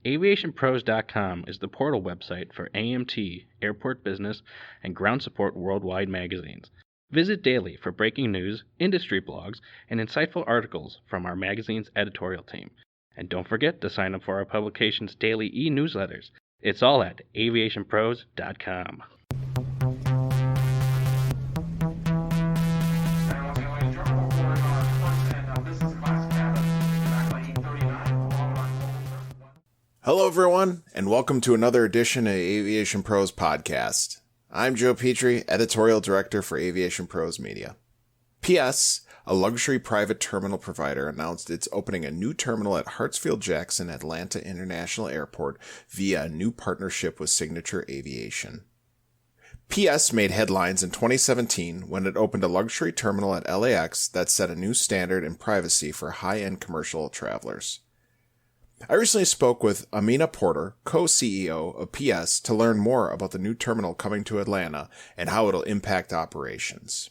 AviationPros.com is the portal website for AMT, Airport Business, and Ground Support Worldwide magazines. Visit daily for breaking news, industry blogs, and insightful articles from our magazine's editorial team. And don't forget to sign up for our publication's daily e-newsletters. It's all at AviationPros.com. Hello, everyone, and welcome to another edition of Aviation Pros Podcast. I'm Joe Petrie, Editorial Director for Aviation Pros Media. P.S. A luxury private terminal provider announced it's opening a new terminal at Hartsfield-Jackson Atlanta International Airport via a new partnership with Signature Aviation. PS made headlines in 2017 when it opened a luxury terminal at LAX that set a new standard in privacy for high-end commercial travelers. I recently spoke with Amina Porter, co-CEO of PS, to learn more about the new terminal coming to Atlanta and how it'll impact operations.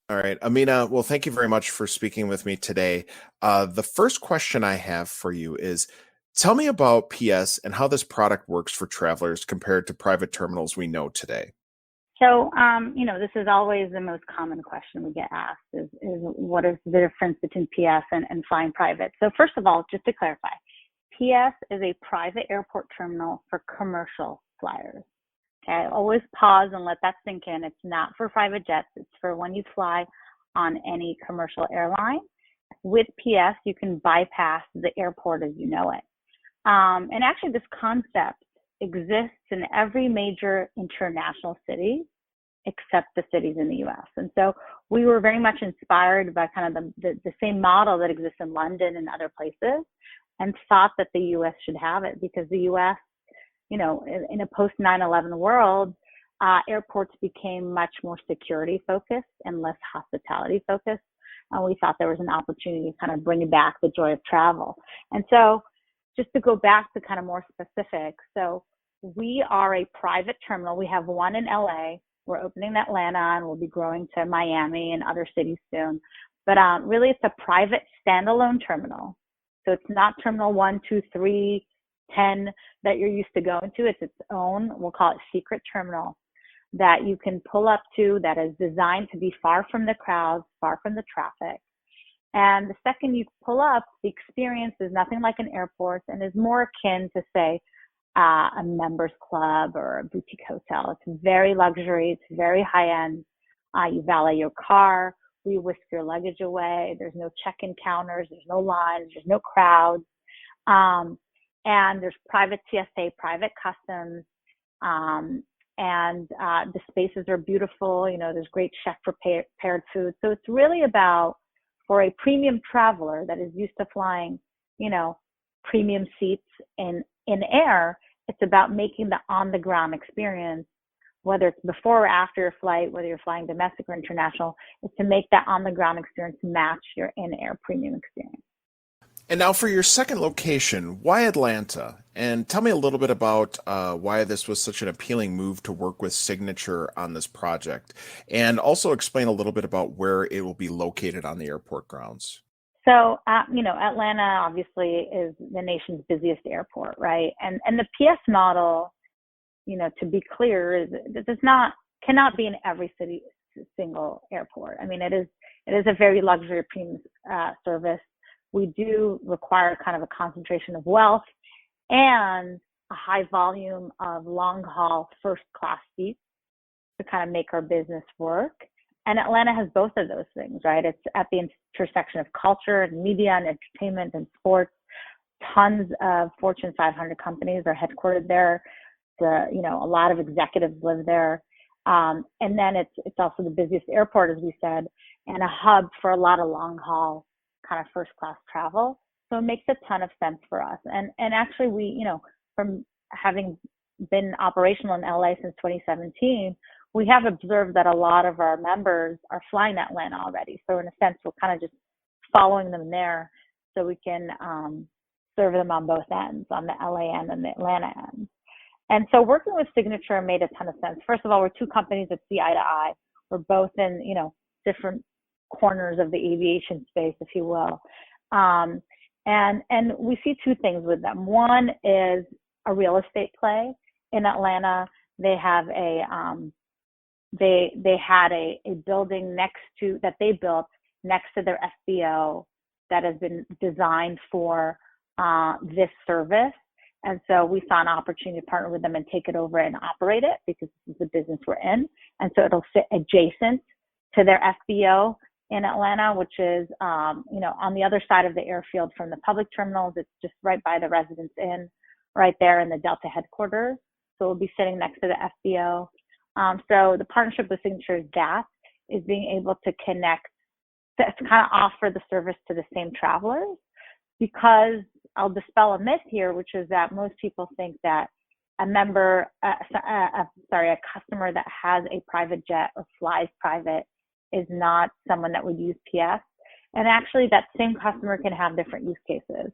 All right, Amina, well, thank you very much for speaking with me today. The first question I have for you is, tell me about PS and how this product works for travelers compared to private terminals we know today. So, this is always the most common question we get asked is what is the difference between PS and flying private? So first of all, just to clarify, PS is a private airport terminal for commercial flyers. Okay, always pause and let that sink in. It's not for private jets. It's for when you fly on any commercial airline. With PS, you can bypass the airport as you know it. And actually, this concept exists in every major international city except the cities in the U.S. And so we were very much inspired by kind of the same model that exists in London and other places, and thought that the U.S. should have it because the U.S., in a post 9/11 world, airports became much more security focused and less hospitality focused. And we thought there was an opportunity to kind of bring back the joy of travel. And so just to go back to kind of more specific, so we are a private terminal. We have one in LA. We're opening in Atlanta, and we'll be growing to Miami and other cities soon. But really, it's a private standalone terminal. So it's not terminal 1, 2, 3, 10 that you're used to going to. It's its own, we'll call it secret terminal, that you can pull up to, that is designed to be far from the crowds, far from the traffic. And the second you pull up, the experience is nothing like an airport and is more akin to, say, a members club or a boutique hotel. It's very luxury. It's very high end. You valet your car. We whisk your luggage away. There's no check-in counters. There's no lines. There's no crowds. And there's private TSA, private customs. And the spaces are beautiful. There's great chef prepared food. So it's really about, for a premium traveler that is used to flying, premium seats in air, it's about making the on-the-ground experience, whether it's before or after your flight, whether you're flying domestic or international, is to make that on-the-ground experience match your in-air premium experience. And now for your second location, why Atlanta? And tell me a little bit about why this was such an appealing move to work with Signature on this project. And also explain a little bit about where it will be located on the airport grounds. So, Atlanta obviously is the nation's busiest airport, right? And the PS model, to be clear, cannot be in every single airport. I mean, it is a very luxury premium service. We do require kind of a concentration of wealth and a high volume of long haul first class seats to kind of make our business work. And Atlanta has both of those things, right? It's at the intersection of culture and media and entertainment and sports. Tons of Fortune 500 companies are headquartered there. A lot of executives live there. And then it's also the busiest airport, as we said, and a hub for a lot of long haul kind of first class travel. So it makes a ton of sense for us. And actually we, from having been operational in LA since 2017, we have observed that a lot of our members are flying to Atlanta already. So in a sense, we're kind of just following them there so we can serve them on both ends, on the LA end and the Atlanta end. And so working with Signature made a ton of sense. First of all, we're two companies that see eye to eye. We're both in, different corners of the aviation space, if you will. And we see two things with them. One is a real estate play. In Atlanta, they have they had a building that they built next to their FBO that has been designed for this service. And so we saw an opportunity to partner with them and take it over and operate it, because this is the business we're in. And so it'll sit adjacent to their FBO in Atlanta, which is, on the other side of the airfield from the public terminals. It's just right by the Residence Inn, right there in the Delta headquarters. So we'll be sitting next to the FBO. So the partnership with Signature is being able to connect, to kind of offer the service to the same travelers, because I'll dispel a myth here, which is that most people think that a customer that has a private jet or flies private is not someone that would use PS. And actually, that same customer can have different use cases.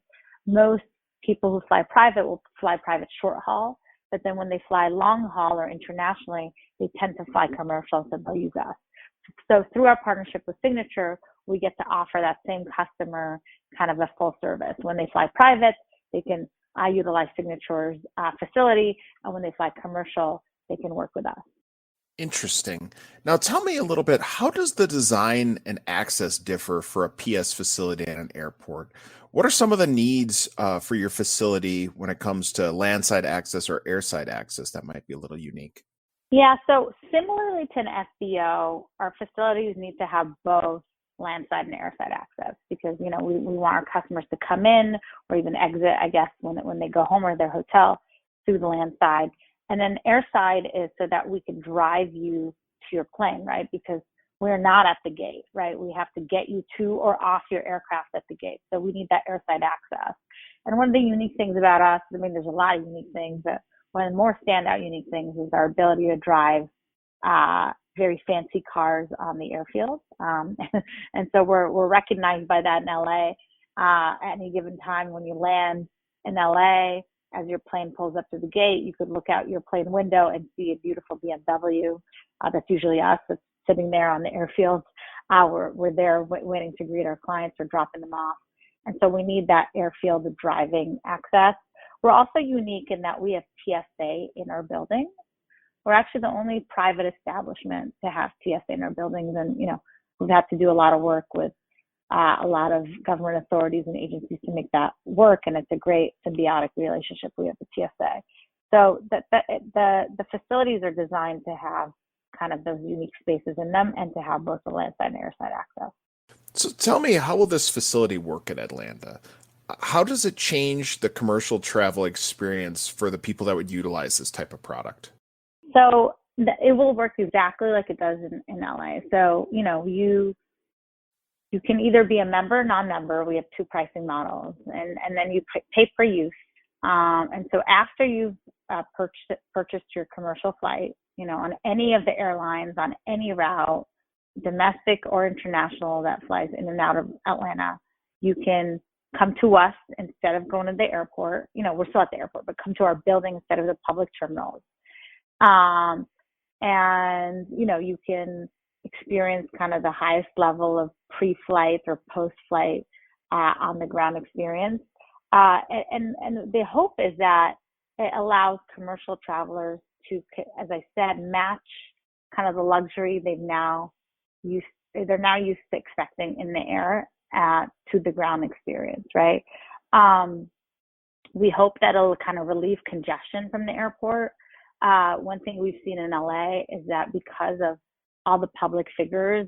Most people who fly private will fly private short haul, but then when they fly long haul or internationally, they tend to fly commercial, so they'll use us. So through our partnership with Signature, we get to offer that same customer kind of a full service. When they fly private, they can utilize Signature's facility, and when they fly commercial, they can work with us. Interesting. Now, tell me a little bit, how does the design and access differ for a PS facility at an airport? What are some of the needs for your facility when it comes to landside access or airside access that might be a little unique? Yeah, so similarly to an FBO, our facilities need to have both landside and airside access, because we want our customers to come in or even exit, I guess, when they go home or their hotel through the landside. And then airside is so that we can drive you to your plane, right? Because we're not at the gate, right? We have to get you to or off your aircraft at the gate. So we need that airside access. And one of the unique things about us, there's a lot of unique things, but one of the more standout unique things is our ability to drive very fancy cars on the airfield. And so we're recognized by that in LA. At any given time when you land in LA, as your plane pulls up to the gate, you could look out your plane window and see a beautiful BMW. That's usually us that's sitting there on the airfield. We're there waiting to greet our clients or dropping them off. And so we need that airfield driving access. We're also unique in that we have TSA in our building. We're actually the only private establishment to have TSA in our buildings. And, we've had to do a lot of work with a lot of government authorities and agencies to make that work. And it's a great symbiotic relationship we have with TSA. So the facilities are designed to have kind of those unique spaces in them and to have both the landside and airside access. So tell me, how will this facility work at Atlanta? How does it change the commercial travel experience for the people that would utilize this type of product? So it will work exactly like it does in LA. So, you can either be a member or non-member. We have two pricing models, and then you pay per use. And so after you've purchased your commercial flight, on any of the airlines, on any route, domestic or international that flies in and out of Atlanta, you can come to us instead of going to the airport. We're still at the airport, but come to our building instead of the public terminals. And, you can experience kind of the highest level of pre-flight or post-flight on the ground experience. And the hope is that it allows commercial travelers to, as I said, match kind of the luxury they're now used to expecting in the air to the ground experience, right? We hope that it'll kind of relieve congestion from the airport. One thing we've seen in LA is that because of all the public figures,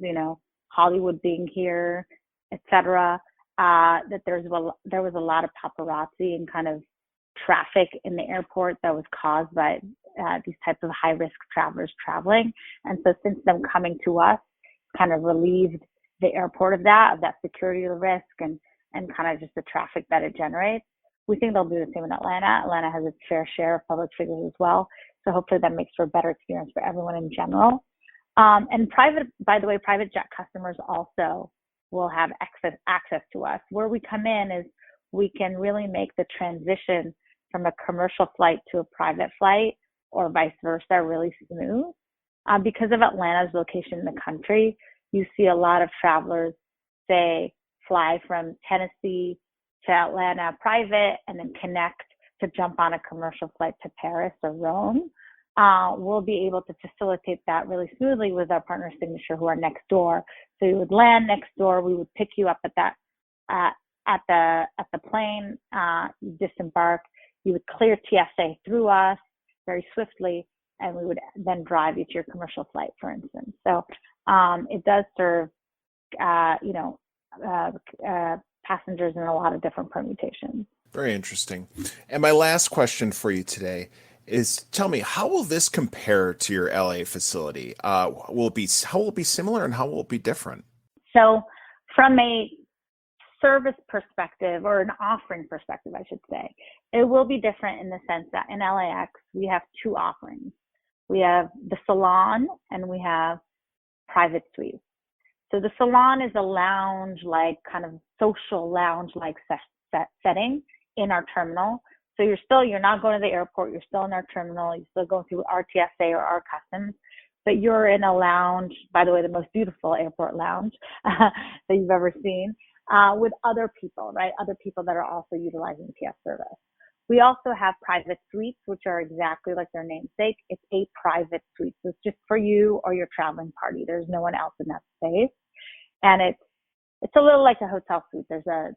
Hollywood being here, et cetera, that there was a lot of paparazzi and kind of traffic in the airport that was caused by these types of high-risk travelers traveling. And so since them coming to us, kind of relieved the airport of that security risk and kind of just the traffic that it generates. We think they'll do the same in Atlanta. Atlanta has its fair share of public figures as well. So hopefully that makes for a better experience for everyone in general. And by the way, private jet customers also will have access to us. Where we come in is we can really make the transition from a commercial flight to a private flight or vice versa really smooth. Because of Atlanta's location in the country, you see a lot of travelers, say, fly from Tennessee to Atlanta private and then connect to jump on a commercial flight to Paris or Rome, we'll be able to facilitate that really smoothly with our partner Signature, who are next door. So you would land next door, we would pick you up at the plane, you disembark, you would clear TSA through us very swiftly, and we would then drive you to your commercial flight, for instance. So it does serve, passengers in a lot of different permutations. Very interesting. And my last question for you today is, tell me, how will this compare to your LA facility? How will it be similar, and how will it be different? So from a service perspective, or an offering perspective, I should say, it will be different in the sense that in LAX, we have two offerings. We have the salon and we have private suites. So the salon is a lounge-like, kind of social lounge-like setting in our terminal. So you're not going to the airport, you're still in our terminal, you're still going through our TSA or our customs, but you're in a lounge, by the way, the most beautiful airport lounge that you've ever seen, with other people, right? Other people that are also utilizing PS service. We also have private suites, which are exactly like their namesake. It's a private suite. So it's just for you or your traveling party. There's no one else in that space. And it's a little like a hotel suite. There's a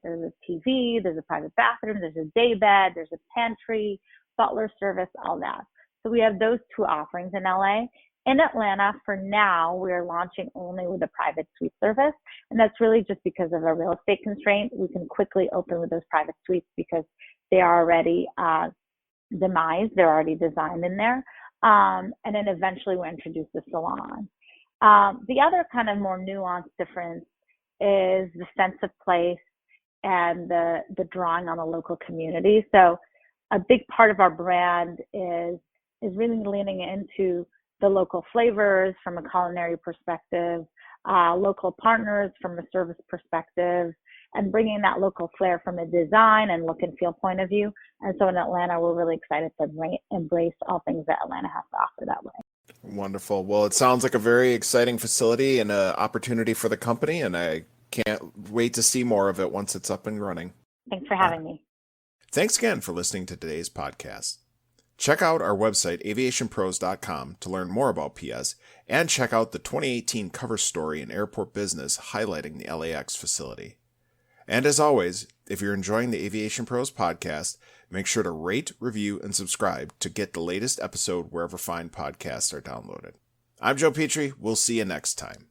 TV, there's a private bathroom, there's a day bed, there's a pantry, butler service, all that. So we have those two offerings in LA. In Atlanta, for now, we're launching only with a private suite service. And that's really just because of a real estate constraint. We can quickly open with those private suites because they are already demised, they're already designed in there. And then eventually we'll introduce the salon. The other kind of more nuanced difference is the sense of place and the drawing on the local community. So a big part of our brand is really leaning into the local flavors from a culinary perspective, local partners from a service perspective, and bringing that local flair from a design and look and feel point of view. And so in Atlanta, we're really excited to embrace all things that Atlanta has to offer that way. Wonderful. Well, it sounds like a very exciting facility and an opportunity for the company, and I can't wait to see more of it once it's up and running. Thanks for having me. Thanks again for listening to today's podcast. Check out our website, AviationPros.com, to learn more about PS, and check out the 2018 cover story in Airport Business highlighting the LAX facility. And as always, if you're enjoying the Aviation Pros podcast, make sure to rate, review, and subscribe to get the latest episode wherever fine podcasts are downloaded. I'm Joe Petrie. We'll see you next time.